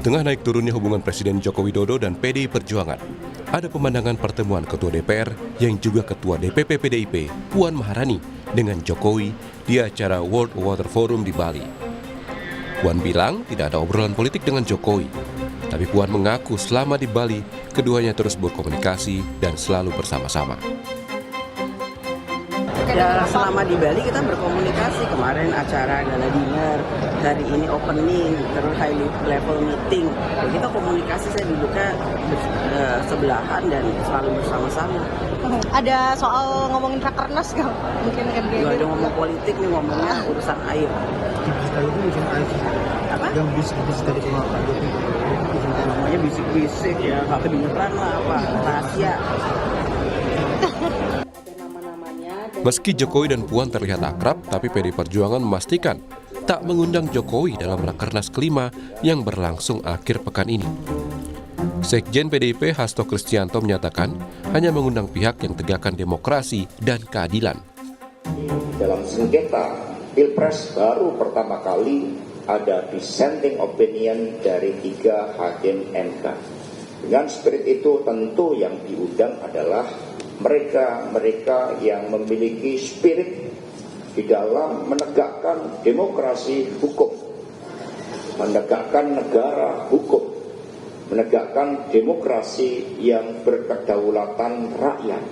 tengah naik turunnya hubungan Presiden Joko Widodo dan PDI Perjuangan, ada pemandangan pertemuan Ketua DPR yang juga Ketua DPP PDIP, Puan Maharani, dengan Jokowi di acara World Water Forum di Bali. Puan bilang tidak ada obrolan politik dengan Jokowi, tapi Puan mengaku selama di Bali, keduanya terus berkomunikasi dan selalu bersama-sama. Ya, selama di Bali kita berkomunikasi, kemarin acara gala dinner, hari ini opening, terus high level meeting. Ya, kita komunikasi, saya duduknya sebelahan dan selalu bersama-sama. Ada soal ngomongin rakernas nggak? Mungkin MGB. Gak ada ngomong politik nih, ngomongnya urusan air. Apa? Yang bisik-bisik tadi sama Pak Jokowi. Namanya bisik-bisik ya, nggak kedengeran lah apa, rahasia. Meski Jokowi dan Puan terlihat akrab, tapi PDI Perjuangan memastikan tak mengundang Jokowi dalam Rakernas kelima yang berlangsung akhir pekan ini. Sekjen PDIP Hasto Kristianto menyatakan hanya mengundang pihak yang tegakkan demokrasi dan keadilan. Dalam sengketa Pilpres baru pertama kali ada dissenting opinion dari 3 hakim MK. Dengan spirit itu tentu yang diundang adalah mereka yang memiliki spirit di dalam menegakkan demokrasi hukum, menegakkan negara hukum, menegakkan demokrasi yang berkedaulatan rakyat.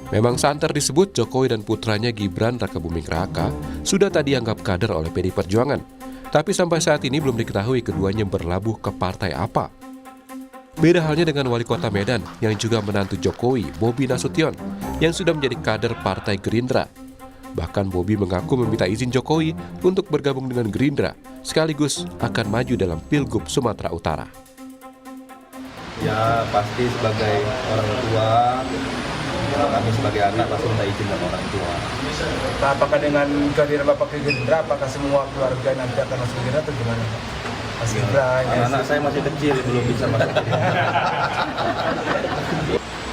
Memang santer disebut Jokowi dan putranya Gibran Rakabuming Raka sudah tak dianggap kader oleh PDI Perjuangan. Tapi sampai saat ini belum diketahui keduanya berlabuh ke partai apa. Beda halnya dengan wali kota Medan yang juga menantu Jokowi, Bobi Nasution, yang sudah menjadi kader Partai Gerindra. Bahkan Bobi mengaku meminta izin Jokowi untuk bergabung dengan Gerindra, sekaligus akan maju dalam Pilgub Sumatera Utara. Ya pasti sebagai orang tua, kami sebagai anak pasti minta izin sama orang tua. Nah, apakah dengan kehadiran Bapak ke Gerindra, apakah semua keluarga nanti akan masuk Gerindra atau gimana? Mas Gibran, anak saya masih kecil, belum bisa masuk Gerindra.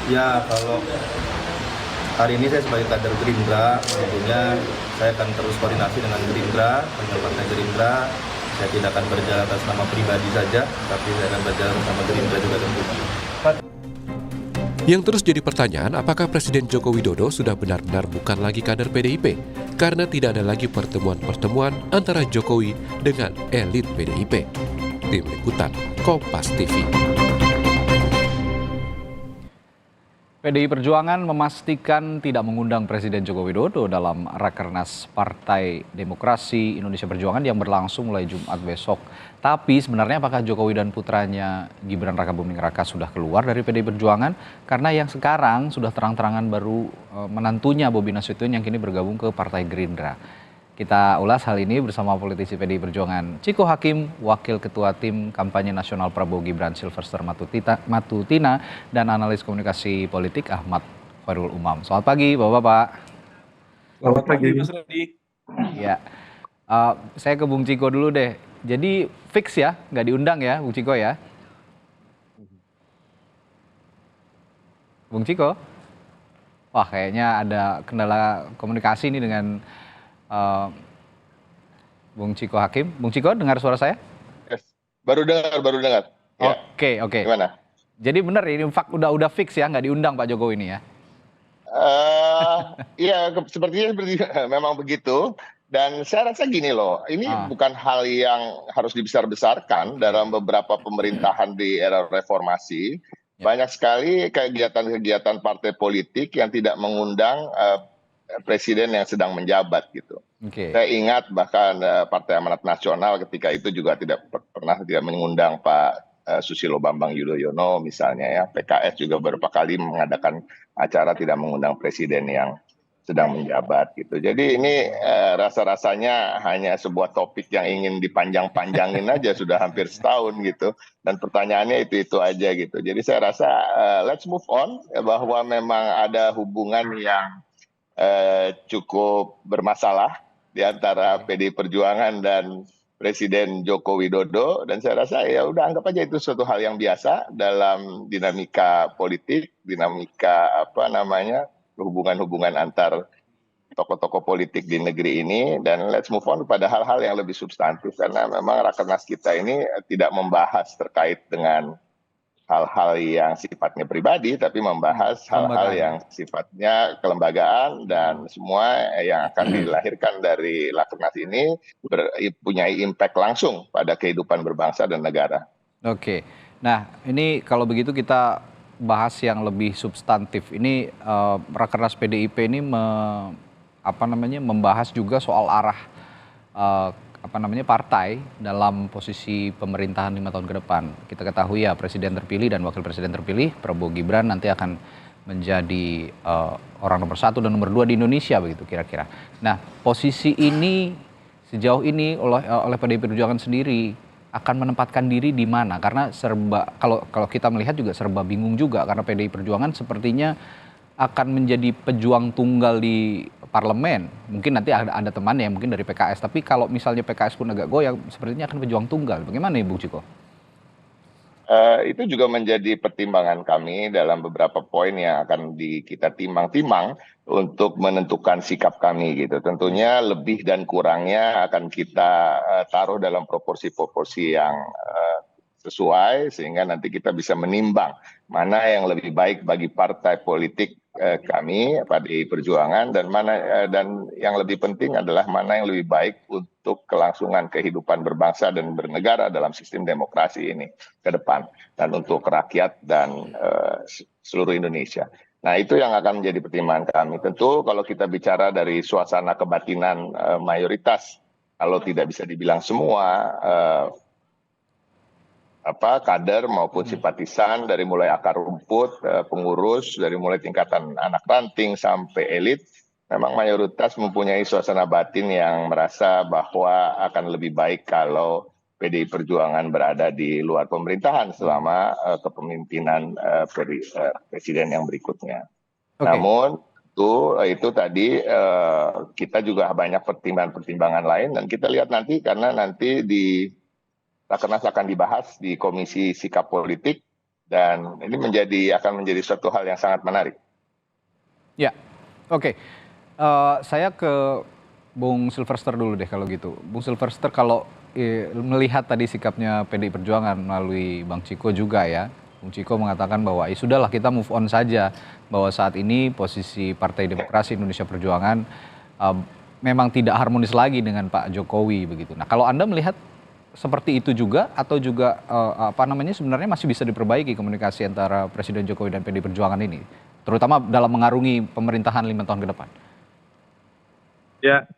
Ya kalau hari ini saya sebagai kader Gerindra, tentunya saya akan terus koordinasi dengan Gerindra, dengan Partai Gerindra. Saya tidak akan berjalan atas nama pribadi saja, tapi saya akan berjalan bersama Gerindra juga tentunya. Yang terus jadi pertanyaan, apakah Presiden Joko Widodo sudah benar-benar bukan lagi kader PDIP? Karena tidak ada lagi pertemuan-pertemuan antara Jokowi dengan elit PDIP. Tim Liputan, Kompas TV. PDI Perjuangan memastikan tidak mengundang Presiden Joko Widodo dalam Rakernas Partai Demokrasi Indonesia Perjuangan yang berlangsung mulai Jumat besok. Tapi sebenarnya apakah Jokowi dan putranya Gibran Rakabuming Raka sudah keluar dari PDI Perjuangan? Karena yang sekarang sudah terang-terangan baru menantunya Bobi Nasution yang kini bergabung ke Partai Gerindra. Kita ulas hal ini bersama politisi PDI Perjuangan Ciko Hakim, Wakil Ketua Tim Kampanye Nasional Prabowo Gibran Silverster Matutina, dan analis komunikasi politik Ahmad Khairul Umam. Selamat pagi Bapak-Bapak. Selamat pagi Mas Radi. Ya, saya ke Bung Ciko dulu deh. Jadi fix ya, nggak diundang ya Bung Ciko ya? Bung Ciko? Wah kayaknya ada kendala komunikasi nih dengan Bung Ciko Hakim. Bung Ciko dengar suara saya? Yes. Baru dengar. Ya. Oke. Gimana? Jadi benar ini udah fix ya, nggak diundang Pak Jokowi ini ya? Iya, sepertinya memang begitu. Dan saya rasa gini loh, ini bukan hal yang harus dibesar-besarkan dalam beberapa pemerintahan di era reformasi. Banyak sekali kegiatan-kegiatan partai politik yang tidak mengundang presiden yang sedang menjabat gitu. Saya ingat bahkan Partai Amanat Nasional ketika itu juga tidak mengundang Pak Susilo Bambang Yudhoyono misalnya ya. PKS juga beberapa kali mengadakan acara tidak mengundang presiden yang sedang menjabat gitu. Jadi ini rasa-rasanya hanya sebuah topik yang ingin dipanjang-panjangin aja sudah hampir setahun gitu. Dan pertanyaannya itu aja gitu. Jadi saya rasa let's move on bahwa memang ada hubungan yang cukup bermasalah di antara PDI Perjuangan dan Presiden Joko Widodo, dan saya rasa ya udah anggap aja itu suatu hal yang biasa dalam dinamika politik, dinamika hubungan-hubungan antar tokoh-tokoh politik di negeri ini, dan let's move on pada hal-hal yang lebih substantif, karena memang Rakernas kita ini tidak membahas terkait dengan hal-hal yang sifatnya pribadi, tapi membahas hal-hal yang sifatnya kelembagaan, dan semua yang akan dilahirkan dari Rakernas ini punya impact langsung pada kehidupan berbangsa dan negara. Oke, nah ini kalau begitu kita bahas yang lebih substantif. Ini Rakernas PDIP ini membahas juga soal arah partai dalam posisi pemerintahan 5 tahun ke depan. Kita ketahui ya, presiden terpilih dan wakil presiden terpilih Prabowo Gibran nanti akan menjadi orang nomor 1 dan nomor 2 di Indonesia begitu kira-kira. Nah, posisi ini sejauh ini oleh PDI Perjuangan sendiri akan menempatkan diri di mana? Karena kalau kita melihat juga serba bingung juga, karena PDI Perjuangan sepertinya akan menjadi pejuang tunggal di parlemen. Mungkin nanti ada temannya yang mungkin dari PKS, tapi kalau misalnya PKS pun agak goyang, sepertinya akan pejuang tunggal. Bagaimana nih Bung Ciko? Itu juga menjadi pertimbangan kami dalam beberapa poin yang akan kita timbang-timbang untuk menentukan sikap kami gitu. Tentunya lebih dan kurangnya akan kita taruh dalam proporsi-proporsi yang sesuai, sehingga nanti kita bisa menimbang mana yang lebih baik bagi partai politik kami PDI Perjuangan, dan yang lebih penting adalah mana yang lebih baik untuk kelangsungan kehidupan berbangsa dan bernegara dalam sistem demokrasi ini ke depan, dan untuk rakyat dan seluruh Indonesia. Nah, itu yang akan menjadi pertimbangan kami. Tentu kalau kita bicara dari suasana kebatinan mayoritas, kalau tidak bisa dibilang semua, kader maupun simpatisan, dari mulai akar rumput, pengurus, dari mulai tingkatan anak ranting sampai elit, memang mayoritas mempunyai suasana batin yang merasa bahwa akan lebih baik kalau PDI Perjuangan berada di luar pemerintahan selama kepemimpinan presiden yang berikutnya. Okay. Namun itu tadi kita juga banyak pertimbangan-pertimbangan lain, dan kita lihat nanti, karena nanti di Rakernas akan dibahas di Komisi Sikap Politik, dan ini akan menjadi suatu hal yang sangat menarik. Ya, oke. Saya ke Bung Silverster dulu deh kalau gitu. Bung Silverster, kalau melihat tadi sikapnya PDI Perjuangan melalui Bang Ciko juga ya, Bung Ciko mengatakan bahwa sudahlah kita move on saja, bahwa saat ini posisi Partai Demokrasi Indonesia Perjuangan memang tidak harmonis lagi dengan Pak Jokowi begitu. Nah, kalau Anda melihat seperti itu juga, atau juga sebenarnya masih bisa diperbaiki komunikasi antara Presiden Jokowi dan PDI Perjuangan ini, terutama dalam mengarungi pemerintahan 5 tahun ke depan? Ya,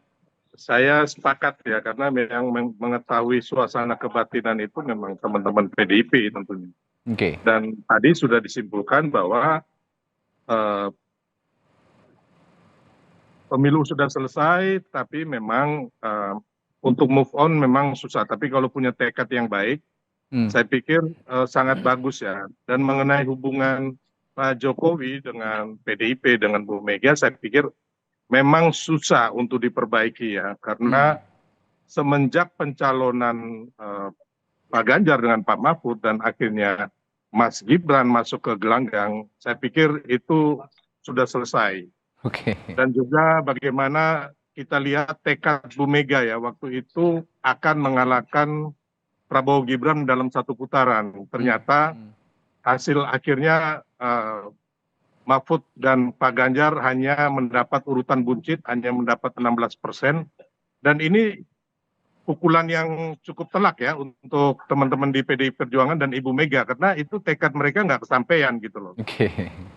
saya sepakat ya, karena yang mengetahui suasana kebatinan itu memang teman-teman PDIP tentunya. Oke. Dan tadi sudah disimpulkan bahwa pemilu sudah selesai, tapi memang untuk move on memang susah, tapi kalau punya tekad yang baik, saya pikir sangat bagus ya. Dan mengenai hubungan Pak Jokowi dengan PDIP, dengan Bu Mega, saya pikir memang susah untuk diperbaiki ya, karena semenjak pencalonan Pak Ganjar dengan Pak Mahfud dan akhirnya Mas Gibran masuk ke gelanggang, saya pikir itu sudah selesai. Oke. Dan juga bagaimana kita lihat tekad Bu Mega ya, waktu itu akan mengalahkan Prabowo Gibran dalam satu putaran. Ternyata hasil akhirnya Mahfud dan Pak Ganjar hanya mendapat urutan buncit, hanya mendapat 16%. Dan ini pukulan yang cukup telak ya untuk teman-teman di PDI Perjuangan dan Ibu Mega, karena itu tekad mereka nggak kesampaian gitu loh. Oke.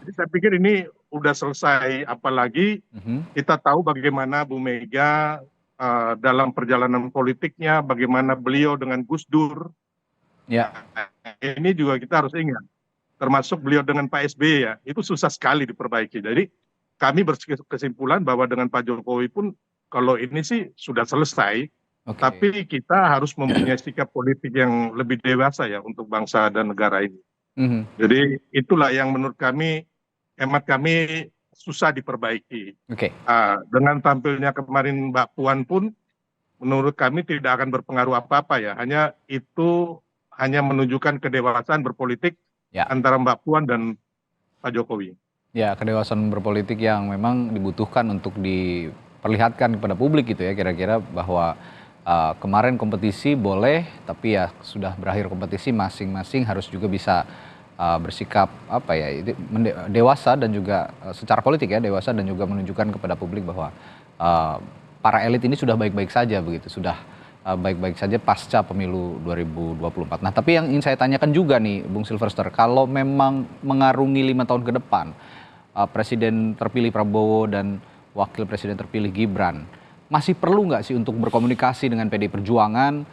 Jadi saya pikir ini udah selesai, apalagi kita tahu bagaimana Bu Mega dalam perjalanan politiknya, bagaimana beliau dengan Gus Dur. Ya. Ini juga kita harus ingat, termasuk beliau dengan Pak SBY ya, itu susah sekali diperbaiki. Jadi kami berkesimpulan bahwa dengan Pak Jokowi pun kalau ini sih sudah selesai. Okay. Tapi kita harus mempunyai sikap politik yang lebih dewasa ya untuk bangsa dan negara ini. Jadi itulah yang menurut kami, hemat kami, susah diperbaiki. Okay. Dengan tampilnya kemarin Mbak Puan pun menurut kami tidak akan berpengaruh apa-apa ya. Hanya menunjukkan kedewasaan berpolitik antara Mbak Puan dan Pak Jokowi. Ya, kedewasaan berpolitik yang memang dibutuhkan untuk perlihatkan kepada publik gitu ya, kira-kira bahwa kemarin kompetisi boleh, tapi ya sudah berakhir kompetisi, masing-masing harus juga bisa bersikap dewasa dan juga secara politik ya, dewasa dan juga menunjukkan kepada publik bahwa para elit ini sudah baik-baik saja begitu, sudah baik-baik saja pasca pemilu 2024. Nah, tapi yang ingin saya tanyakan juga nih, Bung Silverster, kalau memang mengarungi 5 tahun ke depan, Presiden terpilih Prabowo dan Wakil Presiden terpilih Gibran, masih perlu nggak sih untuk berkomunikasi dengan PDI Perjuangan,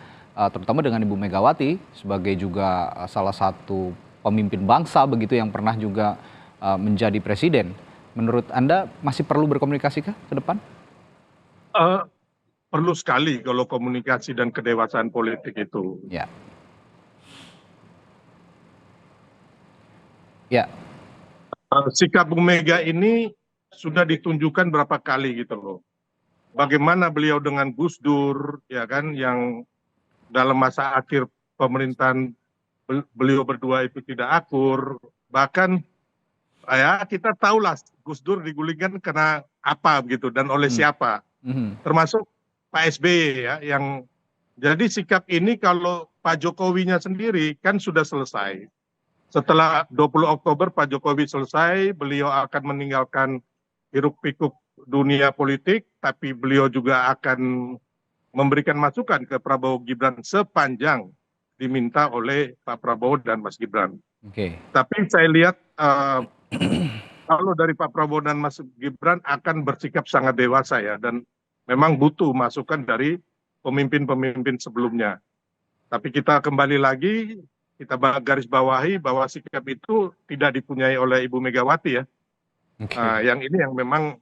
terutama dengan Ibu Megawati sebagai juga salah satu pemimpin bangsa begitu yang pernah juga menjadi presiden? Menurut Anda masih perlu berkomunikasi kah ke depan? Perlu sekali kalau komunikasi dan kedewasaan politik itu. Ya. Ya. Sikap Bu Mega ini sudah ditunjukkan berapa kali gitu loh. Bagaimana beliau dengan Gus Dur, ya kan, yang dalam masa akhir pemerintahan beliau berdua itu tidak akur. Bahkan ya kita tahulah Gus Dur digulingkan karena apa begitu dan oleh siapa. Termasuk Pak SBY ya, yang jadi sikap ini kalau Pak Jokowinya sendiri kan sudah selesai. Setelah 20 Oktober Pak Jokowi selesai, beliau akan meninggalkan hiruk-pikuk dunia politik, tapi beliau juga akan memberikan masukan ke Prabowo Gibran sepanjang diminta oleh Pak Prabowo dan Mas Gibran. Tapi saya lihat kalau dari Pak Prabowo dan Mas Gibran akan bersikap sangat dewasa ya, dan memang butuh masukan dari pemimpin-pemimpin sebelumnya. Tapi kita kembali lagi, kita garis bawahi bahwa sikap itu tidak dipunyai oleh Ibu Megawati ya. Yang ini yang memang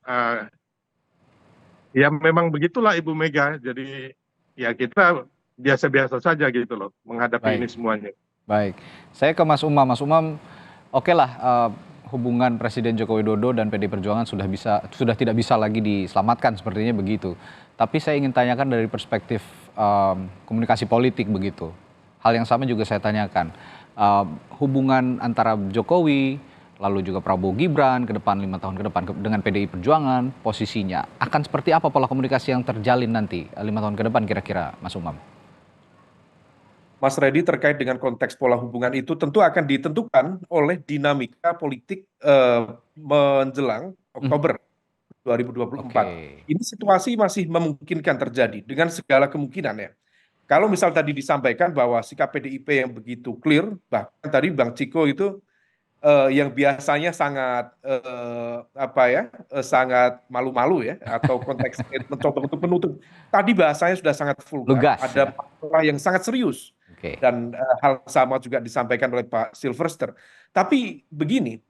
ya memang begitulah Ibu Mega. Jadi ya kita biasa-biasa saja gitu loh menghadapi ini semuanya. Baik, saya ke Mas Umam. Mas Umam, oke lah, hubungan Presiden Joko Widodo dan PDI Perjuangan sudah tidak bisa lagi diselamatkan sepertinya begitu. Tapi saya ingin tanyakan dari perspektif komunikasi politik begitu. Hal yang sama juga saya tanyakan. Hubungan antara Jokowi lalu juga Prabowo Gibran ke depan 5 tahun ke depan dengan PDI Perjuangan, posisinya akan seperti apa pola komunikasi yang terjalin nanti 5 tahun ke depan kira-kira, Mas Umam? Mas Reddy, terkait dengan konteks pola hubungan itu tentu akan ditentukan oleh dinamika politik menjelang Oktober 2024. Ini situasi masih memungkinkan terjadi dengan segala kemungkinan ya. Kalau misal tadi disampaikan bahwa sikap PDIP yang begitu clear, bahkan tadi Bang Ciko itu yang biasanya sangat sangat malu-malu ya, atau konteks mencoba untuk menutup. Tadi bahasanya sudah sangat vulgar, ada masalah yang sangat serius. Dan hal sama juga disampaikan oleh Pak Silverster. Tapi begini,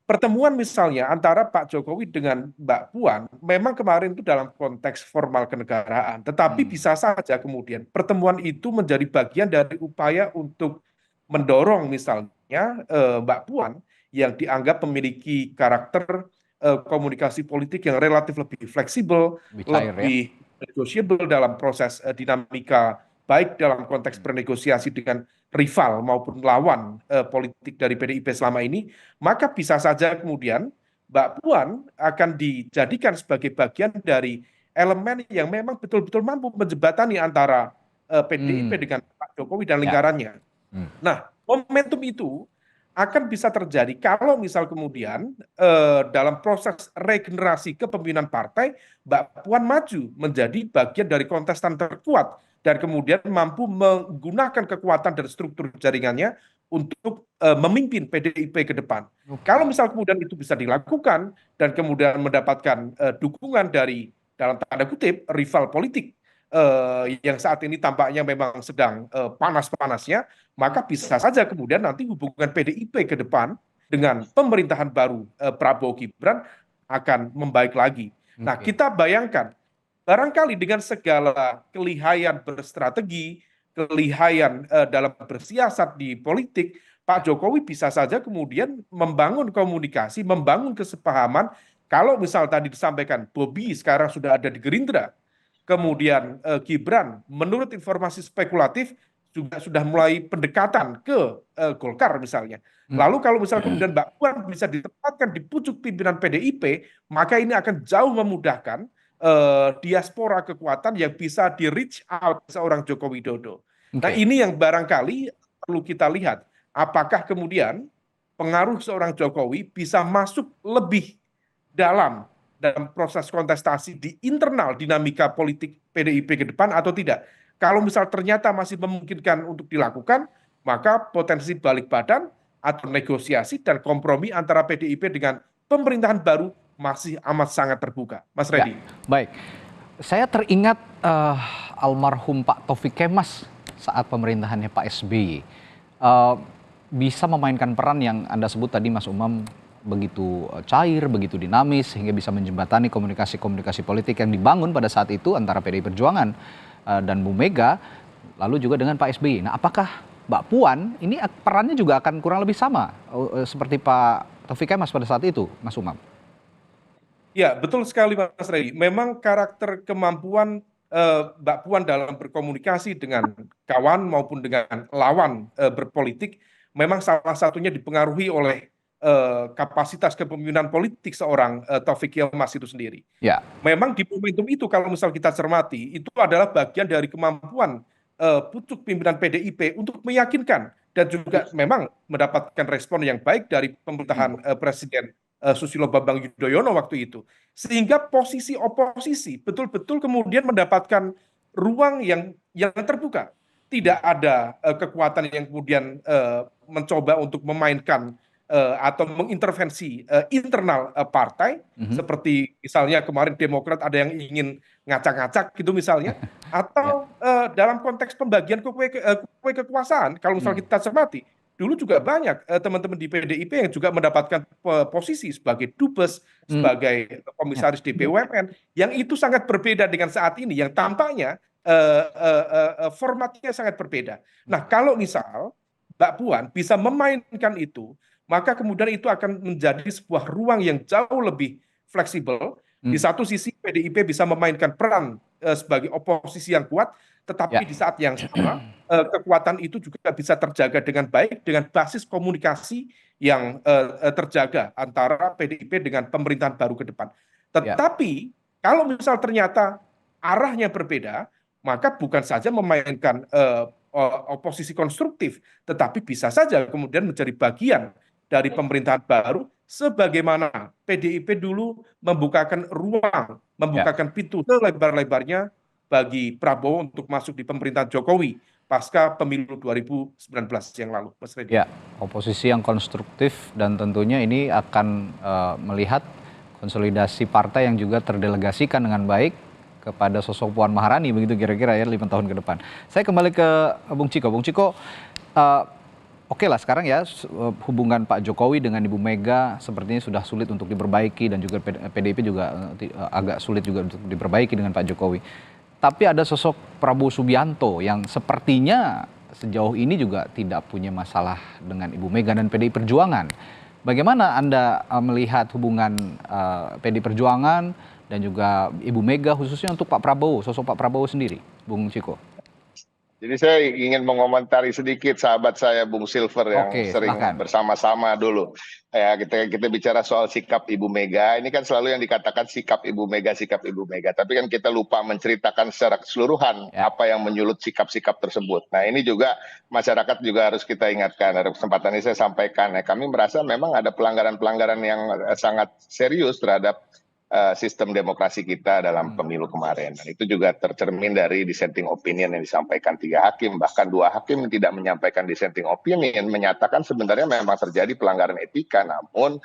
pertemuan misalnya antara Pak Jokowi dengan Mbak Puan memang kemarin itu dalam konteks formal kenegaraan. Tetapi bisa saja kemudian pertemuan itu menjadi bagian dari upaya untuk mendorong misalnya Mbak Puan yang dianggap memiliki karakter komunikasi politik yang relatif lebih fleksibel, lebih negotiable dalam proses dinamika, baik dalam konteks bernegosiasi dengan rival maupun lawan politik dari PDIP selama ini, maka bisa saja kemudian Mbak Puan akan dijadikan sebagai bagian dari elemen yang memang betul-betul mampu menjembatani antara PDIP dengan Pak Jokowi dan lingkarannya. Nah, momentum itu akan bisa terjadi kalau misal kemudian dalam proses regenerasi kepemimpinan partai, Mbak Puan maju menjadi bagian dari kontestan terkuat dan kemudian mampu menggunakan kekuatan dan struktur jaringannya untuk memimpin PDIP ke depan. Kalau misal kemudian itu bisa dilakukan dan kemudian mendapatkan dukungan dari dalam tanda kutip rival politik yang saat ini tampaknya memang sedang panas-panasnya, maka bisa saja kemudian nanti hubungan PDIP ke depan dengan pemerintahan baru Prabowo Gibran akan membaik lagi. Nah, kita bayangkan barangkali dengan segala kelihayan berstrategi, kelihayan dalam bersiasat di politik, Pak Jokowi bisa saja kemudian membangun komunikasi, membangun kesepahaman. Kalau misal tadi disampaikan Bobi sekarang sudah ada di Gerindra, kemudian Gibran menurut informasi spekulatif juga sudah mulai pendekatan ke Golkar misalnya. Lalu kalau misal kemudian Mbak Puan bisa ditempatkan di pucuk pimpinan PDIP, maka ini akan jauh memudahkan diaspora kekuatan yang bisa di reach out seorang Joko Widodo. Nah, Oke. ini yang barangkali perlu kita lihat. Apakah kemudian pengaruh seorang Jokowi bisa masuk lebih dalam proses kontestasi di internal dinamika politik PDIP ke depan atau tidak. Kalau misal ternyata masih memungkinkan untuk dilakukan, maka potensi balik badan atau negosiasi dan kompromi antara PDIP dengan pemerintahan baru masih amat sangat terbuka. Mas Ya, Reddy. baik. Saya teringat almarhum Pak Taufik Kemas saat pemerintahannya Pak SBY. Bisa memainkan peran yang Anda sebut tadi, Mas Umam, begitu cair, begitu dinamis, sehingga bisa menjembatani komunikasi-komunikasi politik yang dibangun pada saat itu antara PDI Perjuangan dan Bu Mega, lalu juga dengan Pak SBY. Nah, apakah Mbak Puan ini perannya juga akan kurang lebih sama seperti Pak Taufik Kemas pada saat itu, Mas Umam? Ya, betul sekali Mas Reddy. Memang karakter kemampuan Mbak Puan dalam berkomunikasi dengan kawan maupun dengan lawan berpolitik memang salah satunya dipengaruhi oleh kapasitas kepemimpinan politik seorang Taufik Kemas itu sendiri. Ya. Memang di momentum itu kalau misal kita cermati, itu adalah bagian dari kemampuan pucuk pimpinan PDIP untuk meyakinkan dan juga memang mendapatkan respon yang baik dari pemerintahan Presiden Susilo Bambang Yudhoyono waktu itu. Sehingga posisi oposisi betul-betul kemudian mendapatkan ruang yang terbuka. Tidak ada kekuatan yang kemudian mencoba untuk memainkan atau mengintervensi internal partai, seperti misalnya kemarin Demokrat ada yang ingin ngacak-ngacak gitu misalnya, atau dalam konteks pembagian kue kekuasaan, kalau misalnya kita cermati, dulu juga banyak teman-teman di PDIP yang juga mendapatkan posisi sebagai dubes, sebagai komisaris DPUMN, yang itu sangat berbeda dengan saat ini, yang tampaknya formatnya sangat berbeda. Nah, kalau misal Mbak Puan bisa memainkan itu, maka kemudian itu akan menjadi sebuah ruang yang jauh lebih fleksibel. Di satu sisi PDIP bisa memainkan peran sebagai oposisi yang kuat, tetapi di saat yang sama kekuatan itu juga bisa terjaga dengan baik dengan basis komunikasi yang terjaga antara PDIP dengan pemerintahan baru ke depan. Tetapi kalau misal ternyata arahnya berbeda, maka bukan saja memainkan oposisi konstruktif, tetapi bisa saja kemudian menjadi bagian dari pemerintahan baru, sebagaimana PDIP dulu membukakan ruang, membukakan pintu selebar-lebarnya bagi Prabowo untuk masuk di pemerintahan Jokowi pasca pemilu 2019 yang lalu, Mas Reddy. Ya, oposisi yang konstruktif dan tentunya ini akan melihat konsolidasi partai yang juga terdelegasikan dengan baik kepada sosok Puan Maharani, begitu kira-kira ya 5 tahun ke depan. Saya kembali ke Bung Ciko. Bung Ciko, oke lah sekarang ya hubungan Pak Jokowi dengan Ibu Mega sepertinya sudah sulit untuk diperbaiki dan juga PDIP juga agak sulit juga untuk diperbaiki dengan Pak Jokowi. Tapi ada sosok Prabowo Subianto yang sepertinya sejauh ini juga tidak punya masalah dengan Ibu Mega dan PDI Perjuangan. Bagaimana Anda melihat hubungan PDI Perjuangan dan juga Ibu Mega khususnya untuk Pak Prabowo, sosok Pak Prabowo sendiri, Bung Ciko? Jadi saya ingin mengomentari sedikit sahabat saya Bung Silver yang sering bersama-sama dulu. Ya, kita bicara soal sikap Ibu Mega, ini kan selalu yang dikatakan sikap Ibu Mega. Tapi kan kita lupa menceritakan secara keseluruhan apa yang menyulut sikap-sikap tersebut. Nah, ini juga masyarakat juga harus kita ingatkan. Ada kesempatan ini saya sampaikan. Kami merasa memang ada pelanggaran-pelanggaran yang sangat serius terhadap sistem demokrasi kita dalam pemilu kemarin. Dan itu juga tercermin dari dissenting opinion yang disampaikan 3 hakim, bahkan 2 hakim yang tidak menyampaikan dissenting opinion, menyatakan sebenarnya memang terjadi pelanggaran etika, namun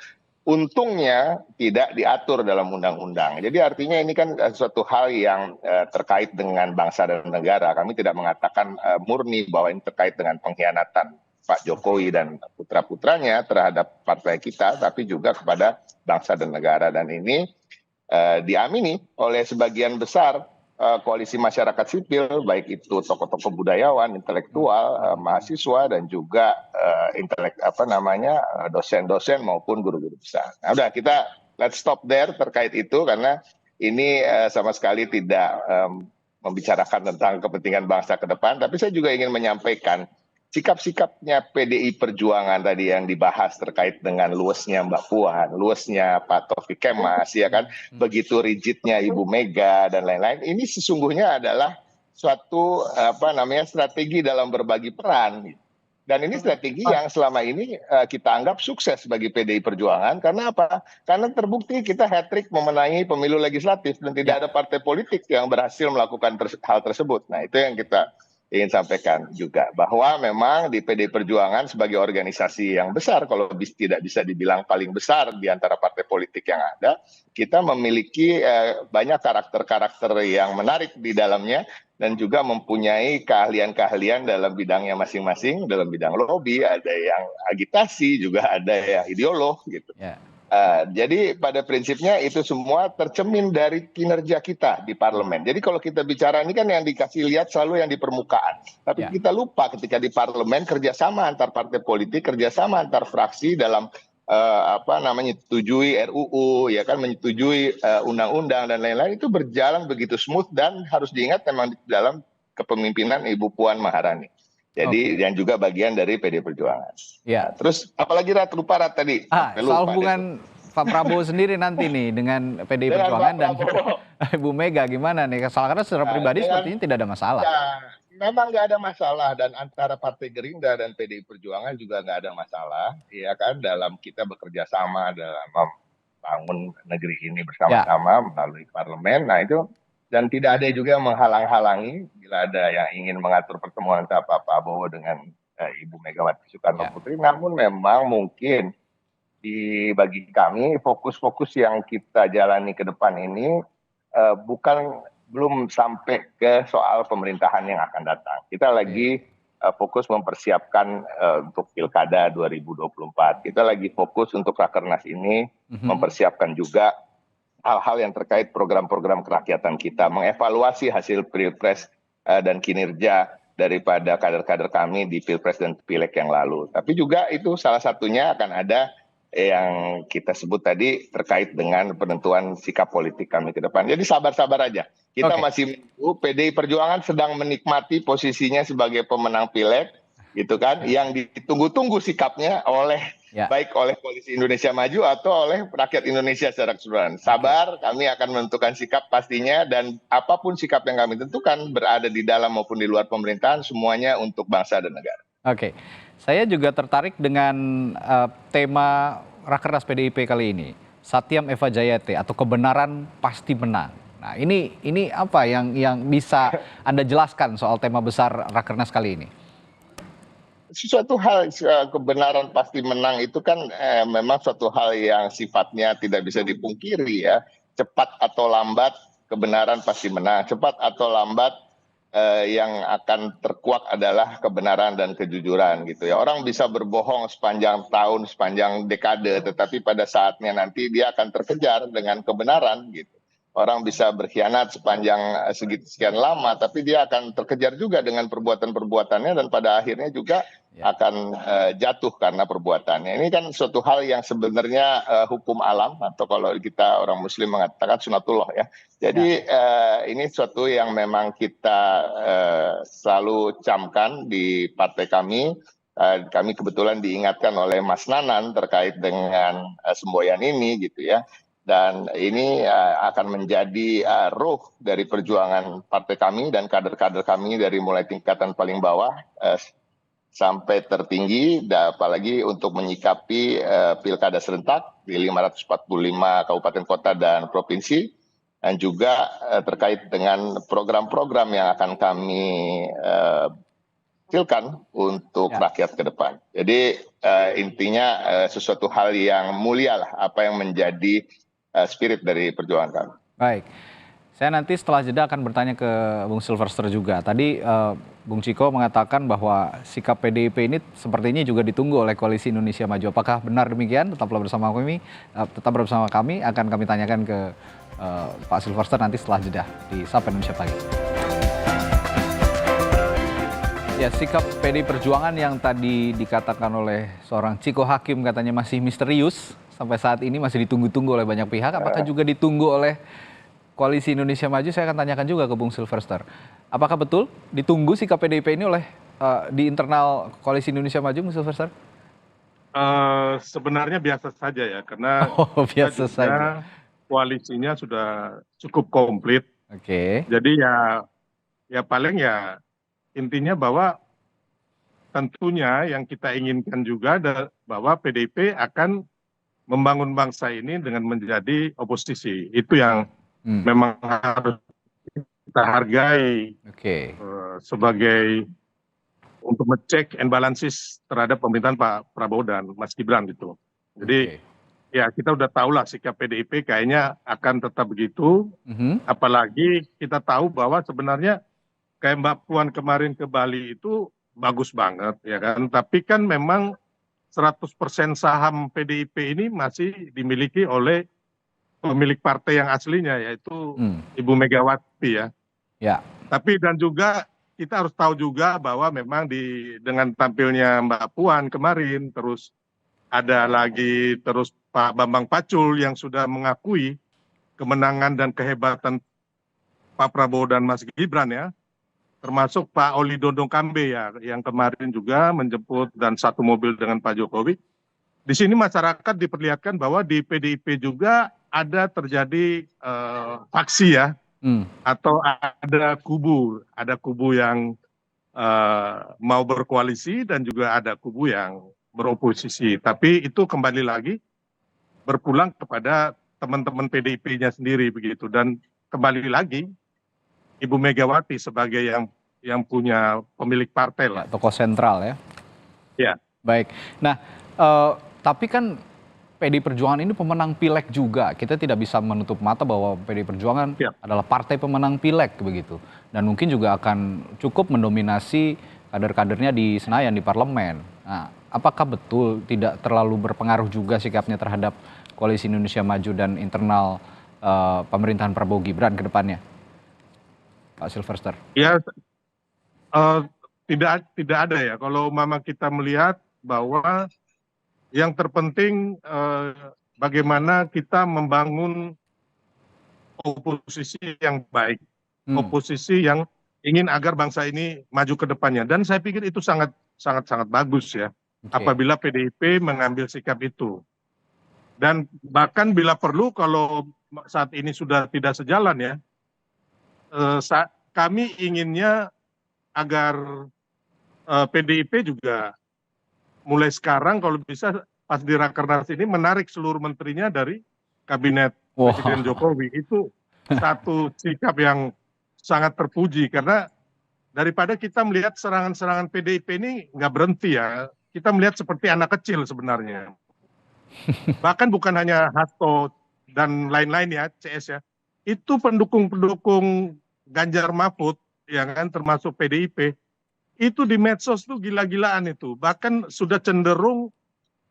untungnya tidak diatur dalam undang-undang. Jadi artinya ini kan suatu hal yang terkait dengan bangsa dan negara. Kami tidak mengatakan murni bahwa ini terkait dengan pengkhianatan Pak Jokowi dan putra-putranya terhadap partai kita, tapi juga kepada bangsa dan negara. Dan ini diamini oleh sebagian besar koalisi masyarakat sipil, baik itu tokoh-tokoh budayawan, intelektual, mahasiswa, dan juga dosen-dosen maupun guru-guru besar. Nah, udah kita let's stop there terkait itu, karena ini sama sekali tidak membicarakan tentang kepentingan bangsa ke depan. Tapi saya juga ingin menyampaikan sikap-sikapnya PDI Perjuangan tadi yang dibahas terkait dengan luasnya Mbak Puan, luasnya Pak Taufik Kemas, ya kan, begitu rigidnya Ibu Mega dan lain-lain, ini sesungguhnya adalah suatu strategi dalam berbagi peran. Dan ini strategi yang selama ini kita anggap sukses bagi PDI Perjuangan. Karena apa? Karena terbukti kita hat-trick memenangi pemilu legislatif dan tidak ada partai politik yang berhasil melakukan hal tersebut. Nah, itu yang kita ingin sampaikan juga, bahwa memang di PDI Perjuangan sebagai organisasi yang besar, kalau tidak bisa dibilang paling besar di antara partai politik yang ada, kita memiliki banyak karakter-karakter yang menarik di dalamnya, dan juga mempunyai keahlian-keahlian dalam bidangnya masing-masing. Dalam bidang lobby, ada yang agitasi, juga ada yang ideolog gitu. Jadi pada prinsipnya itu semua tercemin dari kinerja kita di parlemen. Jadi kalau kita bicara ini kan yang dikasih lihat selalu yang di permukaan. Tapi kita lupa ketika di parlemen kerjasama antar partai politik, kerjasama antar fraksi dalam menyetujui RUU, ya kan, menyetujui undang-undang dan lain-lain, itu berjalan begitu smooth, dan harus diingat memang dalam kepemimpinan Ibu Puan Maharani. Jadi yang juga bagian dari PD Perjuangan. Ya. Terus apalagi lupa tadi. Soal hubungan Pak Prabowo sendiri nanti nih dengan PDI Perjuangan dan Ibu Mega gimana nih? Karena secara pribadi sepertinya tidak ada masalah. Ya, memang nggak ada masalah, dan antara Partai Gerindra dan PDI Perjuangan juga nggak ada masalah, ya kan, dalam kita bekerja sama dalam membangun negeri ini bersama-sama melalui parlemen. Nah itu. Dan tidak ada juga yang menghalang-halangi bila ada yang ingin mengatur pertemuan antara Pak Prabowo dengan Ibu Megawati Soekarno Putri. Namun memang mungkin bagi kami fokus-fokus yang kita jalani ke depan ini belum sampai ke soal pemerintahan yang akan datang. Kita lagi fokus mempersiapkan untuk Pilkada 2024. Kita lagi fokus untuk Rakernas ini mempersiapkan juga hal-hal yang terkait program-program kerakyatan kita, mengevaluasi hasil Pilpres dan kinerja daripada kader-kader kami di Pilpres dan Pileg yang lalu. Tapi juga itu salah satunya akan ada yang kita sebut tadi terkait dengan penentuan sikap politik kami ke depan. Jadi sabar-sabar aja. Kita masih menunggu. PDI Perjuangan sedang menikmati posisinya sebagai pemenang Pileg, gitu kan, yang ditunggu-tunggu sikapnya baik oleh Koalisi Indonesia Maju atau oleh rakyat Indonesia secara keseluruhan. Sabar, kami akan menentukan sikap pastinya, dan apapun sikap yang kami tentukan, berada di dalam maupun di luar pemerintahan, semuanya untuk bangsa dan negara. Oke, saya juga tertarik dengan tema Rakernas PDIP kali ini, Satyam Eva Jayate atau kebenaran pasti menang. Nah, ini apa yang bisa Anda jelaskan soal tema besar Rakernas kali ini? Suatu hal kebenaran pasti menang itu kan memang suatu hal yang sifatnya tidak bisa dipungkiri, ya. Cepat atau lambat kebenaran pasti menang. Cepat atau lambat yang akan terkuak adalah kebenaran dan kejujuran, gitu ya. Orang bisa berbohong sepanjang tahun, sepanjang dekade, tetapi pada saatnya nanti dia akan terkejar dengan kebenaran, gitu. Orang bisa berkhianat sepanjang sekian lama, tapi dia akan terkejar juga dengan perbuatan-perbuatannya, dan pada akhirnya juga akan jatuh karena perbuatannya. Ini kan suatu hal yang sebenarnya hukum alam, atau kalau kita orang Muslim mengatakan sunatullah, ya. Jadi ini suatu yang memang kita selalu camkan di partai kami. Kami kebetulan diingatkan oleh Mas Nanan terkait dengan semboyan ini, gitu ya. Dan ini akan menjadi ruh dari perjuangan partai kami dan kader-kader kami dari mulai tingkatan paling bawah sampai tertinggi, apalagi untuk menyikapi pilkada serentak di 545 kabupaten kota dan provinsi, dan juga terkait dengan program-program yang akan kami hasilkan untuk rakyat ke depan. Jadi intinya sesuatu hal yang mulia lah, apa yang menjadi spirit dari perjuangan kami. Baik, saya nanti setelah jeda akan bertanya ke Bung Silverster juga. Tadi Bung Ciko mengatakan bahwa sikap PDIP ini sepertinya juga ditunggu oleh Koalisi Indonesia Maju. Apakah benar demikian? Tetaplah bersama kami, akan kami tanyakan ke Pak Silverster nanti setelah jeda di Sapa Indonesia Pagi. Ya, sikap PDI Perjuangan yang tadi dikatakan oleh seorang Ciko Hakim katanya masih misterius. Sampai saat ini masih ditunggu-tunggu oleh banyak pihak. Apakah juga ditunggu oleh Koalisi Indonesia Maju? Saya akan tanyakan juga ke Bung Silverster. Apakah betul ditunggu sikap PDIP ini oleh di internal Koalisi Indonesia Maju, Bung Silverster? Sebenarnya biasa saja ya, karena Oh, kita biasa juga saja. koalisinya sudah cukup komplit. Oke. Jadi ya paling ya intinya bahwa tentunya yang kita inginkan juga bahwa PDIP akan membangun bangsa ini dengan menjadi oposisi. Itu yang memang harus kita hargai Oke. sebagai untuk ngecek and balances terhadap pemerintahan Pak Prabowo dan Mas Gibran gitu. Jadi ya kita udah tahu lah sikap PDIP kayaknya akan tetap begitu. Apalagi kita tahu bahwa sebenarnya kayak Mbak Puan kemarin ke Bali itu bagus banget ya kan. Tapi kan memang 100% saham PDIP ini masih dimiliki oleh pemilik partai yang aslinya, yaitu Ibu Megawati ya. Ya. Tapi dan juga kita harus tahu juga bahwa memang dengan tampilnya Mbak Puan kemarin, terus ada lagi terus Pak Bambang Pacul yang sudah mengakui kemenangan dan kehebatan Pak Prabowo dan Mas Gibran ya. Termasuk Pak Oli Dondong Kambe ya, yang kemarin juga menjemput dan satu mobil dengan Pak Jokowi. Di sini masyarakat diperlihatkan bahwa di PDIP juga ada terjadi faksi ya, atau ada kubu yang mau berkoalisi dan juga ada kubu yang beroposisi. Tapi itu kembali lagi berpulang kepada teman-teman PDIP-nya sendiri begitu. Dan kembali lagi Ibu Megawati sebagai yang punya pemilik partai lah. Ya, tokoh sentral ya. Ya. Baik. Nah, tapi kan PDI Perjuangan ini pemenang pileg juga. Kita tidak bisa menutup mata bahwa PDI Perjuangan adalah partai pemenang pileg begitu. Dan mungkin juga akan cukup mendominasi kader-kadernya di Senayan, di parlemen. Nah, apakah betul tidak terlalu berpengaruh juga sikapnya terhadap Koalisi Indonesia Maju dan internal pemerintahan Prabowo Gibran ke depannya? Pak Silverster. Ya, tidak ada ya. Kalau mama kita melihat bahwa yang terpenting bagaimana kita membangun oposisi yang baik, oposisi yang ingin agar bangsa ini maju ke depannya. Dan saya pikir itu sangat bagus ya, apabila PDIP mengambil sikap itu. Dan bahkan bila perlu kalau saat ini sudah tidak sejalan ya, kami inginnya agar PDIP juga mulai sekarang kalau bisa pas di Rakernas ini menarik seluruh menterinya dari kabinet Presiden Jokowi. Itu satu sikap yang sangat terpuji karena daripada kita melihat serangan-serangan PDIP ini nggak berhenti ya. Kita melihat seperti anak kecil sebenarnya. Bahkan bukan hanya Hasto dan lain-lain ya, CS ya. Itu pendukung-pendukung Ganjar Mahfud, ya kan, termasuk PDIP, itu di medsos tuh gila-gilaan itu. Bahkan sudah cenderung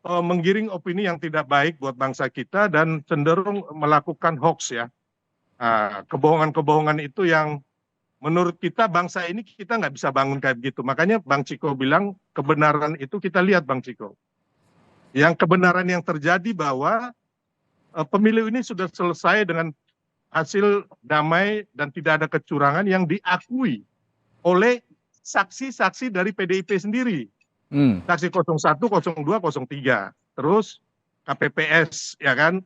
menggiring opini yang tidak baik buat bangsa kita dan cenderung melakukan hoax ya. Kebohongan-kebohongan itu yang menurut kita bangsa ini kita nggak bisa bangun kayak begitu. Makanya Bang Ciko bilang kebenaran itu kita lihat Bang Ciko. Yang kebenaran yang terjadi bahwa pemilu ini sudah selesai dengan hasil damai dan tidak ada kecurangan yang diakui oleh saksi-saksi dari PDIP sendiri. Saksi 01, 02, 03. Terus KPPS, ya kan,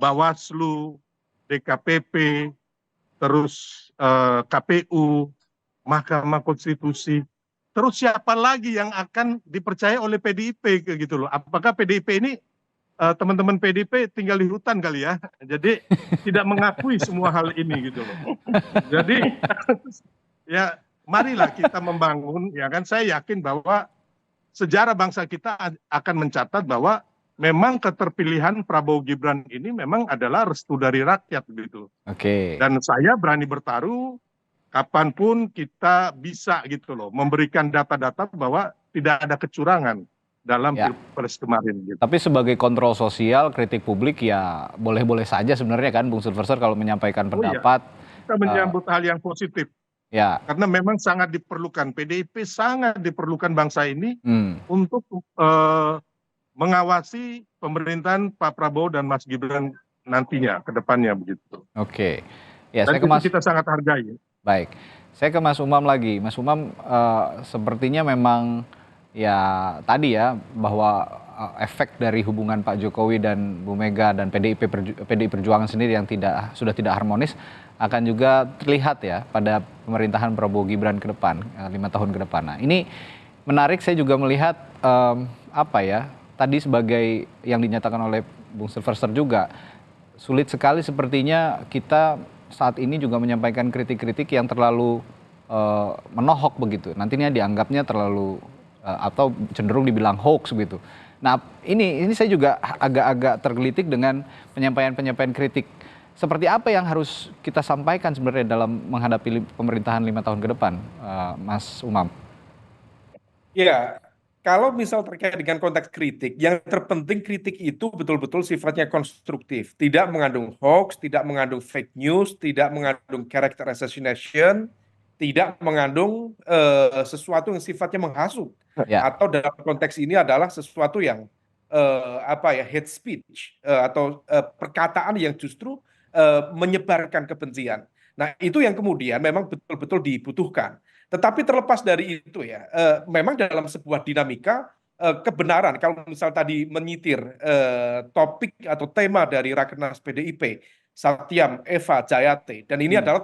Bawaslu, DKPP, terus KPU, Mahkamah Konstitusi. Terus siapa lagi yang akan dipercaya oleh PDIP gitu loh? Apakah PDIP ini teman-teman PDIP tinggal di hutan kali ya, jadi tidak mengakui semua hal ini gitu loh. Jadi ya marilah kita membangun, ya kan. Saya yakin bahwa sejarah bangsa kita akan mencatat bahwa memang keterpilihan Prabowo Gibran ini memang adalah restu dari rakyat gitu. Oke. Dan saya berani bertaruh kapanpun kita bisa gitu loh memberikan data-data bahwa tidak ada kecurangan dalam Pilpres kemarin gitu. Tapi sebagai kontrol sosial, kritik publik ya boleh-boleh saja sebenarnya kan Bung Silverster kalau menyampaikan pendapat. Kita menyambut hal yang positif. Ya. Karena memang sangat diperlukan, PDIP sangat diperlukan bangsa ini untuk mengawasi pemerintahan Pak Prabowo dan Mas Gibran nantinya ke depannya begitu. Oke. Ya, dan saya itu kita sangat hargai. Baik. Saya ke Mas Umam lagi. Mas Umam, sepertinya memang ya tadi ya bahwa efek dari hubungan Pak Jokowi dan Bu Mega dan PDI Perjuangan sendiri yang sudah tidak harmonis akan juga terlihat ya pada pemerintahan Prabowo Gibran ke depan, 5 tahun ke depan. Nah, ini menarik, saya juga melihat apa ya, tadi sebagai yang dinyatakan oleh Bung Silverster juga, sulit sekali sepertinya kita saat ini juga menyampaikan kritik-kritik yang terlalu menohok begitu. Nantinya dianggapnya terlalu atau cenderung dibilang hoax begitu. Nah, ini saya juga agak-agak tergelitik dengan penyampaian kritik. Seperti apa yang harus kita sampaikan sebenarnya dalam menghadapi pemerintahan 5 tahun ke depan, Mas Umam? Ya, kalau misal terkait dengan konteks kritik, yang terpenting kritik itu betul-betul sifatnya konstruktif, tidak mengandung hoax, tidak mengandung fake news, tidak mengandung character assassination, tidak mengandung sesuatu yang sifatnya menghasut. Atau dalam konteks ini adalah sesuatu yang hate speech atau perkataan yang justru menyebarkan kebencian. Nah, itu yang kemudian memang betul-betul dibutuhkan. Tetapi terlepas dari itu ya, memang dalam sebuah dinamika kebenaran, kalau misal tadi menyitir topik atau tema dari Rakernas PDIP, Satyam Eva Jayate, dan ini adalah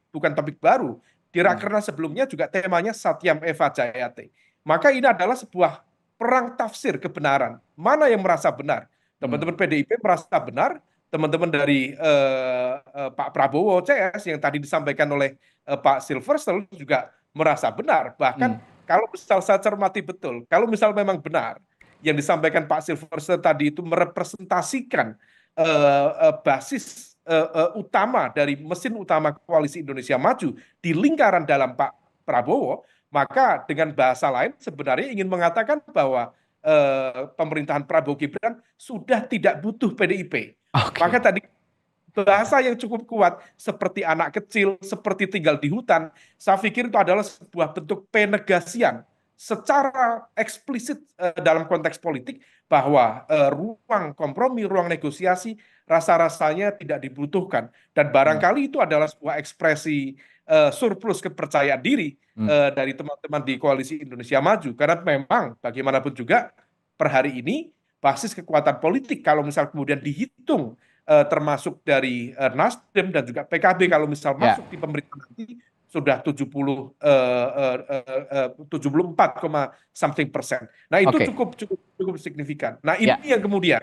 bukan topik baru, di Rakernas sebelumnya juga temanya Satyam Eva Jayate. Maka ini adalah sebuah perang tafsir kebenaran. Mana yang merasa benar? Teman-teman PDIP merasa benar, teman-teman dari Pak Prabowo CS yang tadi disampaikan oleh Pak Silverster juga merasa benar. Bahkan kalau misal saya cermati betul, kalau misal memang benar yang disampaikan Pak Silverster tadi itu merepresentasikan basis utama dari mesin utama Koalisi Indonesia Maju di lingkaran dalam Pak Prabowo, maka dengan bahasa lain sebenarnya ingin mengatakan bahwa pemerintahan Prabowo Gibran sudah tidak butuh PDIP. Maka tadi bahasa yang cukup kuat seperti anak kecil, seperti tinggal di hutan, saya pikir itu adalah sebuah bentuk penegasian secara eksplisit dalam konteks politik bahwa ruang kompromi, ruang negosiasi rasa-rasanya tidak dibutuhkan. Dan barangkali itu adalah sebuah ekspresi surplus kepercayaan diri dari teman-teman di Koalisi Indonesia Maju. Karena memang bagaimanapun juga per hari ini basis kekuatan politik kalau misal kemudian dihitung termasuk dari Nasdem dan juga PKB kalau misal masuk di pemerintahan nanti sudah 74, something persen. Nah, itu cukup signifikan. Nah, ini yang kemudian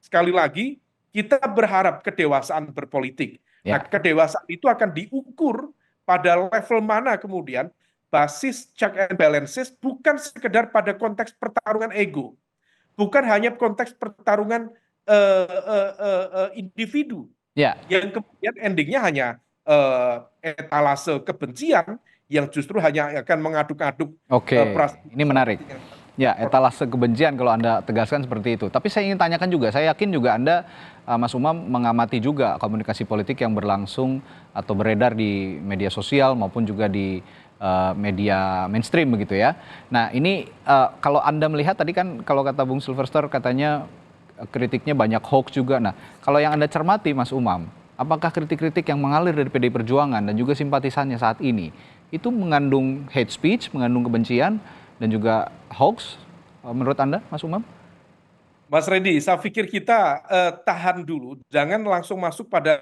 sekali lagi kita berharap kedewasaan berpolitik. Nah, kedewasaan itu akan diukur pada level mana kemudian basis check and balances bukan sekedar pada konteks pertarungan ego, bukan hanya konteks pertarungan individu yang kemudian endingnya hanya etalase kebencian yang justru hanya akan mengaduk-aduk. Ini menarik. Ya, etalase kebencian kalau Anda tegaskan seperti itu. Tapi saya ingin tanyakan juga, saya yakin juga Anda, Mas Umam, mengamati juga komunikasi politik yang berlangsung atau beredar di media sosial maupun juga di media mainstream begitu ya. Nah, ini kalau Anda melihat tadi kan kalau kata Bung Silverster katanya kritiknya banyak hoax juga. Nah, kalau yang Anda cermati Mas Umam, apakah kritik-kritik yang mengalir dari PDI Perjuangan dan juga simpatisannya saat ini itu mengandung hate speech, mengandung kebencian dan juga hoax menurut Anda, Mas Umam? Mas Reddy, saya pikir kita tahan dulu, jangan langsung masuk pada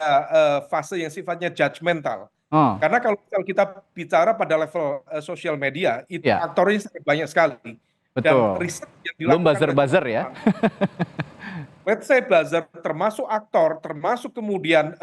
fase yang sifatnya judgmental. Karena kalau kita bicara pada level sosial media, itu aktornya sangat banyak sekali. Betul. Dan riset yang belum buzzer-buzzer ya. Let's say buzzer, termasuk aktor, termasuk kemudian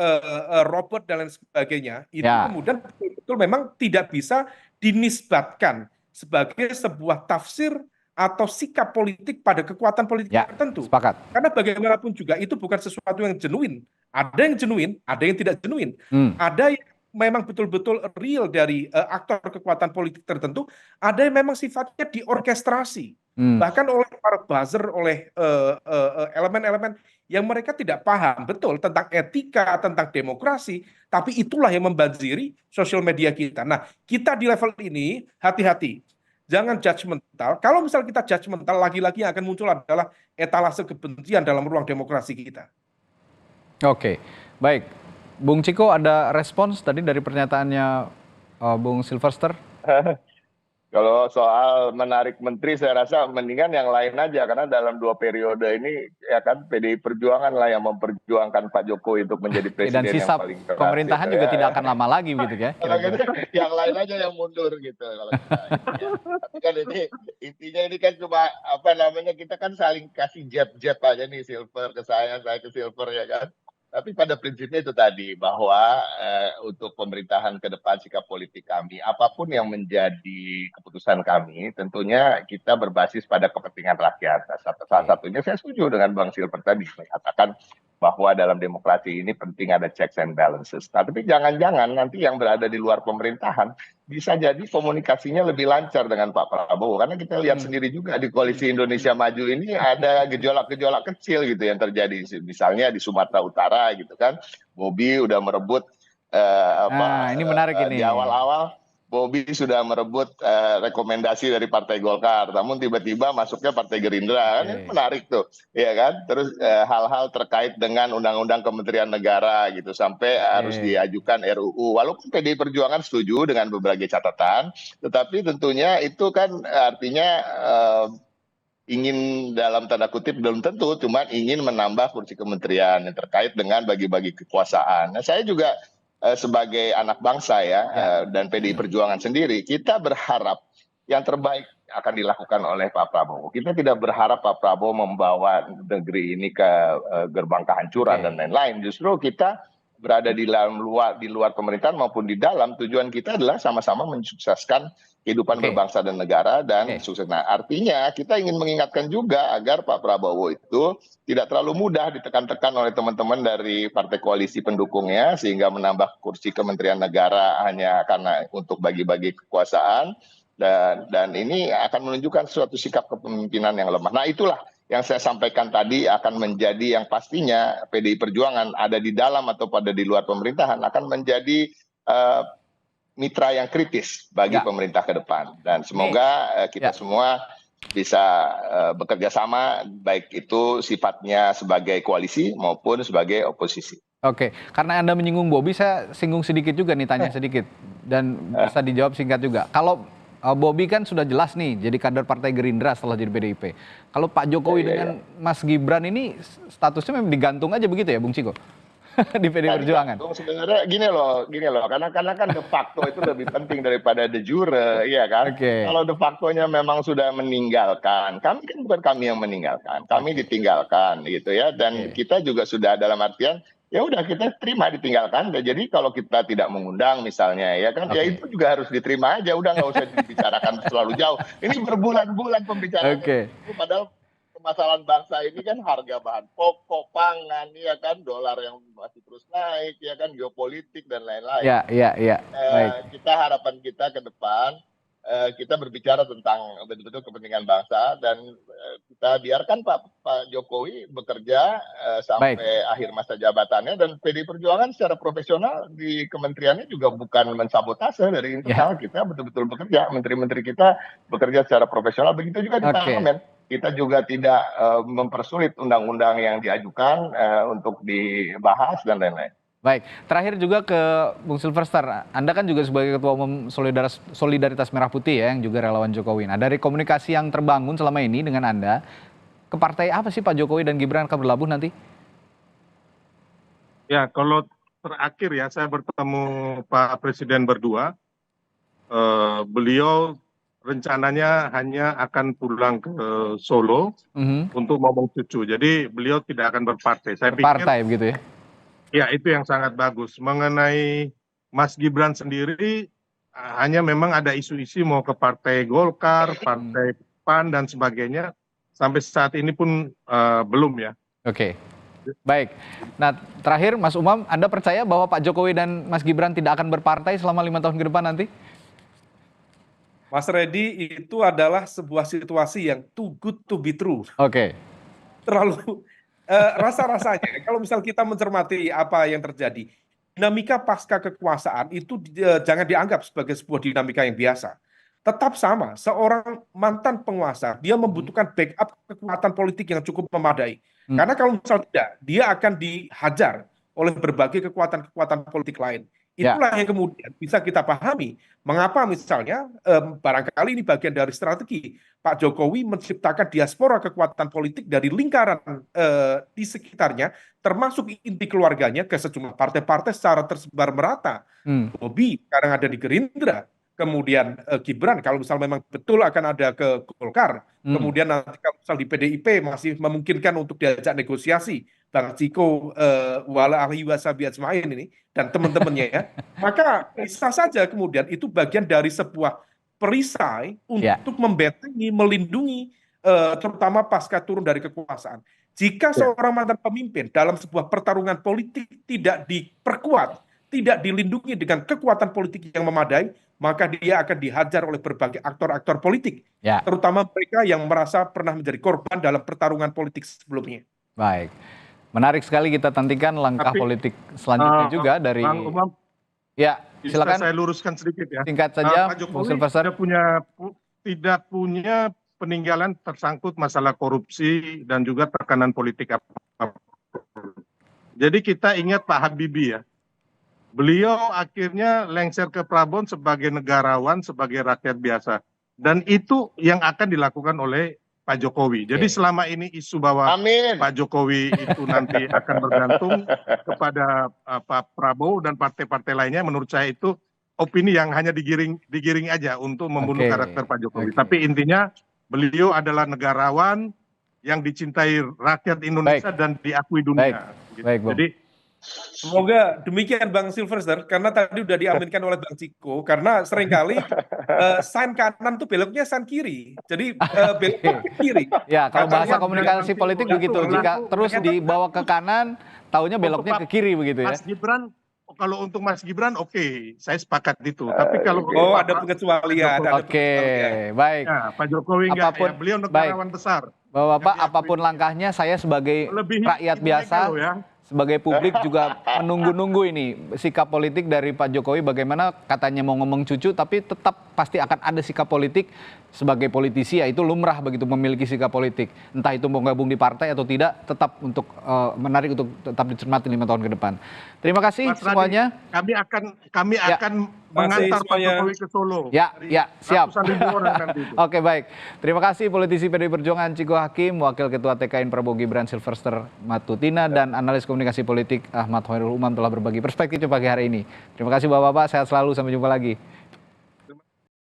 robot dan lain sebagainya, itu kemudian betul-betul memang tidak bisa dinisbatkan sebagai sebuah tafsir atau sikap politik pada kekuatan politik tertentu. Sepakat. Karena bagaimanapun juga itu bukan sesuatu yang genuine. Ada yang genuine, ada yang tidak genuine. Ada yang memang betul-betul real dari aktor kekuatan politik tertentu, ada yang memang sifatnya diorkestrasi. Bahkan oleh para buzzer, oleh elemen-elemen yang mereka tidak paham betul tentang etika, tentang demokrasi, tapi itulah yang membanjiri sosial media kita. Nah, kita di level ini hati-hati. Jangan judgmental. Kalau misal kita judgmental, lagi-lagi yang akan muncul adalah etalase kebencian dalam ruang demokrasi kita. Oke, baik. Bung Ciko, ada respons tadi dari pernyataannya Bung Silverster? Kalau soal menarik menteri, saya rasa mendingan yang lain aja, karena dalam 2 periode ini ya kan PDI Perjuangan lah yang memperjuangkan Pak Jokowi untuk menjadi Dan presiden yang sisa paling keras. pemerintahan gitu juga ya. tidak akan lama lagi begitu ya, Kalau kira-kira. gitu, yang lain aja yang mundur gitu. Kalau kita, ya. Tapi kan ini intinya ini kan cuma apa namanya, kita kan saling kasih jab-jab aja nih, Silver ke saya ke Silver ya kan. Tapi pada prinsipnya itu tadi bahwa untuk pemerintahan ke depan sikap politik kami, apapun yang menjadi keputusan kami, tentunya kita berbasis pada kepentingan rakyat. Salah satunya saya setuju dengan Bang Silver tadi mengatakan bahwa dalam demokrasi ini penting ada checks and balances. Nah, tapi jangan-jangan nanti yang berada di luar pemerintahan bisa jadi komunikasinya lebih lancar dengan Pak Prabowo. Karena kita lihat sendiri juga di Koalisi Indonesia Maju ini ada gejolak-gejolak kecil gitu yang terjadi. Misalnya di Sumatera Utara gitu kan, Bobi udah merebut Ini menarik ini. di awal-awal Bobi sudah merebut rekomendasi dari Partai Golkar, namun tiba-tiba masuknya Partai Gerindra, kan ini menarik tuh, ya kan? Terus hal-hal terkait dengan Undang-Undang Kementerian Negara gitu, sampai harus diajukan RUU. Walaupun PDI Perjuangan setuju dengan berbagai catatan, tetapi tentunya itu kan artinya ingin dalam tanda kutip belum tentu, cuma ingin menambah kursi kementerian yang terkait dengan bagi-bagi kekuasaan. Nah, saya juga sebagai anak bangsa ya, dan PDI Perjuangan sendiri, kita berharap yang terbaik akan dilakukan oleh Pak Prabowo. Kita tidak berharap Pak Prabowo membawa negeri ini ke gerbang kehancuran dan lain-lain. Justru kita berada di luar pemerintahan maupun di dalam, tujuan kita adalah sama-sama mensukseskan kehidupan berbangsa dan negara dan sukses. Nah, artinya kita ingin mengingatkan juga agar Pak Prabowo itu tidak terlalu mudah ditekan-tekan oleh teman-teman dari partai koalisi pendukungnya sehingga menambah kursi kementerian negara hanya karena untuk bagi-bagi kekuasaan, dan ini akan menunjukkan suatu sikap kepemimpinan yang lemah. Nah, itulah yang saya sampaikan tadi akan menjadi yang pastinya PDI Perjuangan ada di dalam atau pada di luar pemerintahan akan menjadi mitra yang kritis bagi pemerintah ke depan, dan semoga kita semua bisa bekerja sama, baik itu sifatnya sebagai koalisi maupun sebagai oposisi. Oke, karena Anda menyinggung Bobi, saya singgung sedikit juga nih, tanya sedikit dan bisa dijawab singkat juga. Kalau Bobi kan sudah jelas nih jadi kader Partai Gerindra setelah jadi PDIP. Kalau Pak Jokowi dengan Mas Gibran ini statusnya memang digantung aja begitu ya, Bung Ciko? Di PDI Perjuangan. Sebenarnya gini loh, karena kan de facto itu lebih penting daripada de jure, iya kan? Kalau de factonya memang sudah meninggalkan, kami kan bukan kami yang meninggalkan, kami ditinggalkan gitu ya, dan kita juga sudah dalam artian ya udah kita terima ditinggalkan. Jadi kalau kita tidak mengundang misalnya ya kan, ya itu juga harus diterima aja, udah nggak usah dibicarakan terlalu jauh. Ini berbulan-bulan pembicaraan, padahal permasalahan bangsa ini kan harga bahan pokok, pangan, ya kan, dolar yang masih terus naik, ya kan, geopolitik dan lain-lain. Kita harapan kita ke depan, kita berbicara tentang betul-betul kepentingan bangsa, dan kita biarkan Pak Jokowi bekerja sampai akhir masa jabatannya, dan PDI Perjuangan secara profesional di kementeriannya juga bukan mensabotase dari internal, kita betul-betul bekerja, menteri-menteri kita bekerja secara profesional, begitu juga di parlemen. Kita juga tidak mempersulit undang-undang yang diajukan untuk dibahas dan lain-lain. Baik, terakhir juga ke Bung Silverster. Anda kan juga sebagai Ketua Umum Solidaritas Merah Putih ya, yang juga relawan Jokowi. Nah, dari komunikasi yang terbangun selama ini dengan Anda, ke partai apa sih Pak Jokowi dan Gibran akan berlabuh nanti? Ya, kalau terakhir ya saya bertemu Pak Presiden berdua, beliau rencananya hanya akan pulang ke Solo untuk ngomong cucu. Jadi beliau tidak akan berpartai. Saya pikir begitu ya? Ya, itu yang sangat bagus. Mengenai Mas Gibran sendiri, hanya memang ada isu-isu mau ke Partai Golkar, Partai PAN dan sebagainya. Sampai saat ini pun belum ya. Oke. Baik. Nah, terakhir Mas Umam, Anda percaya bahwa Pak Jokowi dan Mas Gibran tidak akan berpartai selama 5 tahun ke depan nanti? Mas Reddy, itu adalah sebuah situasi yang too good to be true. Terlalu rasa-rasanya, kalau misal kita mencermati apa yang terjadi, dinamika pasca kekuasaan itu jangan dianggap sebagai sebuah dinamika yang biasa. Tetap sama, seorang mantan penguasa, dia membutuhkan backup kekuatan politik yang cukup memadai. Karena kalau misal tidak, dia akan dihajar oleh berbagai kekuatan-kekuatan politik lain. Itulah yang kemudian bisa kita pahami mengapa misalnya barangkali ini bagian dari strategi Pak Jokowi menciptakan diaspora kekuatan politik dari lingkaran di sekitarnya, termasuk inti keluarganya ke sejumlah partai-partai secara tersebar merata. Bobi sekarang ada di Gerindra, kemudian Gibran kalau misal memang betul akan ada ke Golkar, kemudian nanti kalau misal di PDIP masih memungkinkan untuk diajak negosiasi Bang Ciko wala ahli wasabi ajmain ini dan teman-temannya ya, maka bisa saja kemudian itu bagian dari sebuah perisai untuk membentengi, melindungi terutama pasca turun dari kekuasaan. Jika seorang mantan pemimpin dalam sebuah pertarungan politik tidak diperkuat, tidak dilindungi dengan kekuatan politik yang memadai, maka dia akan dihajar oleh berbagai aktor-aktor politik, terutama mereka yang merasa pernah menjadi korban dalam pertarungan politik sebelumnya. Baik. Menarik sekali kita nantikan langkah politik selanjutnya juga dari. Bang Umam, ya, silakan. Saya luruskan sedikit ya. Singkat saja, Pak Jokowi tidak punya peninggalan tersangkut masalah korupsi dan juga tekanan politik apa. Jadi kita ingat Pak Habibie ya. Beliau akhirnya lengser ke Prabon sebagai negarawan, sebagai rakyat biasa. Dan itu yang akan dilakukan oleh Pak Jokowi. Jadi selama ini isu bahwa Pak Jokowi itu nanti akan bergantung kepada Pak Prabowo dan partai-partai lainnya, menurut saya itu opini yang hanya digiring aja untuk membunuh karakter Pak Jokowi. Tapi intinya beliau adalah negarawan yang dicintai rakyat Indonesia dan diakui dunia. Jadi semoga demikian Bang Silverster, karena tadi udah diaminkan oleh Bang Ciko, karena seringkali sign kanan tuh beloknya sign kiri, jadi belok ke kiri. Ya, kalau bahasa komunikasi politik begitu, jika terus dibawa ke kanan, taunya beloknya ke kiri begitu ya. Mas Gibran, kalau untuk Mas Gibran oke, saya sepakat itu. Tapi kalau ada pengecualian. Baik. Ya, Pak Jokowi enggak, ya, beliau negarawan besar. Bapak, apapun langkahnya, saya sebagai rakyat biasa, sebagai publik juga menunggu-nunggu ini sikap politik dari Pak Jokowi, bagaimana katanya mau ngomong cucu tapi tetap pasti akan ada sikap politik sebagai politisi, ya itu lumrah begitu memiliki sikap politik, entah itu mau gabung di partai atau tidak, tetap untuk menarik untuk tetap dicermati 5 tahun ke depan. Terima kasih Mas semuanya. Kami akan mengantar Pak Jokowi ke Solo. Ya, siap. Ratusan ribu orang nanti itu. Oke, baik. Terima kasih politisi PDI Perjuangan Ciko Hakim, Wakil Ketua TKN Prabowo Gibran Silverster Matutina, dan analis komunikasi politik Ahmad Hoirul Umam telah berbagi perspektif pagi hari ini. Terima kasih Bapak-Bapak, sehat selalu, sampai jumpa lagi.